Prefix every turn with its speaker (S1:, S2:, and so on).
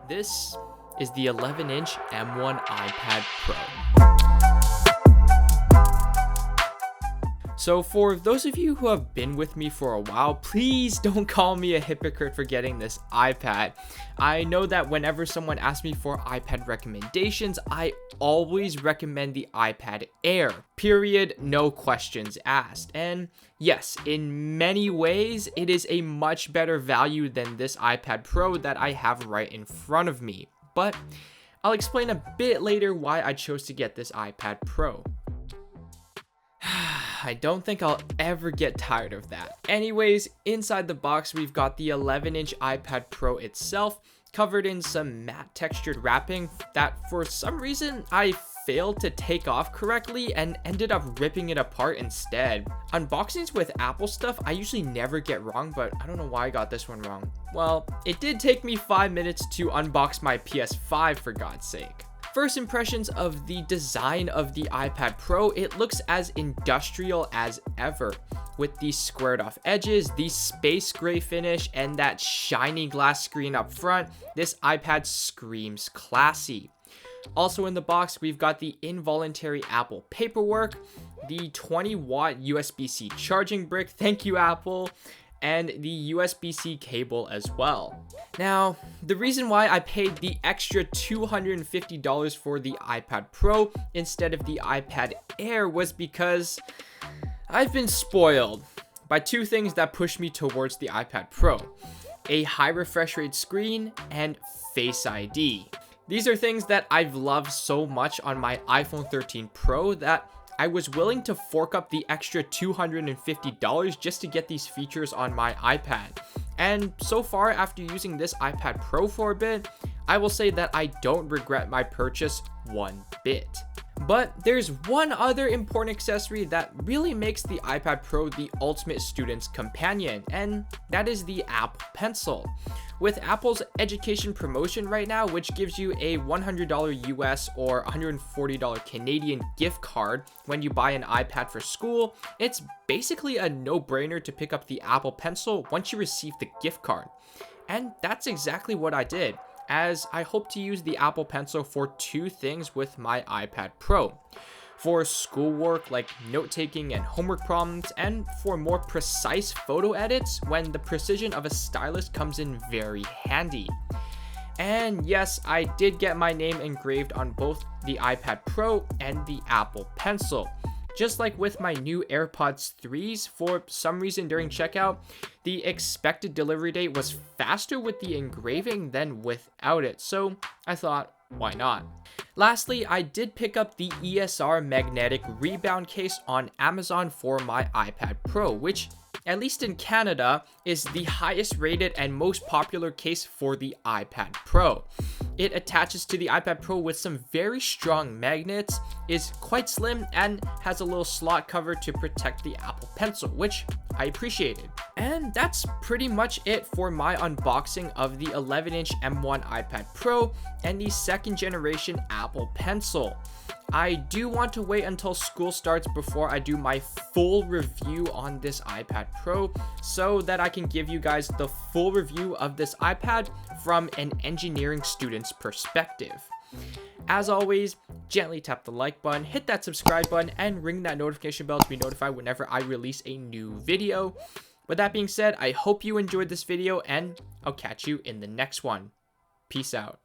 S1: This is the 11-inch M1 iPad Pro. So for those of you who have been with me for a while, please don't call me a hypocrite for getting this iPad. I know that whenever someone asks me for iPad recommendations, I always recommend the iPad Air. Period, no questions asked. And yes, in many ways, it is a much better value than this iPad Pro that I have right in front of me. But I'll explain a bit later why I chose to get this iPad Pro. I don't think I'll ever get tired of that. Anyways, inside the box, we've got the 11-inch iPad Pro itself, covered in some matte textured wrapping that for some reason I failed to take off correctly and ended up ripping it apart instead. Unboxings with Apple stuff I usually never get wrong, but I don't know why I got this one wrong. Well, it did take me 5 minutes to unbox my PS5 for God's sake. First impressions of the design of the iPad Pro, it looks as industrial as ever. With these squared off edges, the space gray finish, and that shiny glass screen up front, this iPad screams classy. Also in the box, we've got the involuntary Apple paperwork, the 20-watt USB-C charging brick, thank you Apple, and the USB-C cable as well. Now, the reason why I paid the extra $250 for the iPad Pro instead of the iPad Air was because I've been spoiled by two things that pushed me towards the iPad Pro: a high refresh rate screen and Face ID. These are things that I've loved so much on my iPhone 13 Pro that I was willing to fork up the extra $250 just to get these features on my iPad. And so far, after using this iPad Pro for a bit, I will say that I don't regret my purchase one bit. But there's one other important accessory that really makes the iPad Pro the ultimate student's companion, and that is the Apple Pencil. With Apple's education promotion right now, which gives you a $100 US or $140 Canadian gift card when you buy an iPad for school, it's basically a no-brainer to pick up the Apple Pencil once you receive the gift card. And that's exactly what I did, as I hope to use the Apple Pencil for two things with my iPad Pro. For schoolwork like note-taking and homework problems, and for more precise photo edits when the precision of a stylus comes in very handy. And yes, I did get my name engraved on both the iPad Pro and the Apple Pencil. Just like with my new AirPods 3s, for some reason during checkout, the expected delivery date was faster with the engraving than without it, so I thought, why not? Lastly, I did pick up the ESR Magnetic Rebound case on Amazon for my iPad Pro, which, at least in Canada, is the highest rated and most popular case for the iPad Pro. It attaches to the iPad Pro with some very strong magnets, is quite slim, and has a little slot cover to protect the Apple Pencil, which I appreciated. And that's pretty much it for my unboxing of the 11-inch M1 iPad Pro and the second generation Apple Pencil. I do want to wait until school starts before I do my full review on this iPad Pro so that I can give you guys the full review of this iPad from an engineering student's perspective. As always, gently tap the like button, hit that subscribe button, and ring that notification bell to be notified whenever I release a new video. With that being said, I hope you enjoyed this video, and I'll catch you in the next one. Peace out.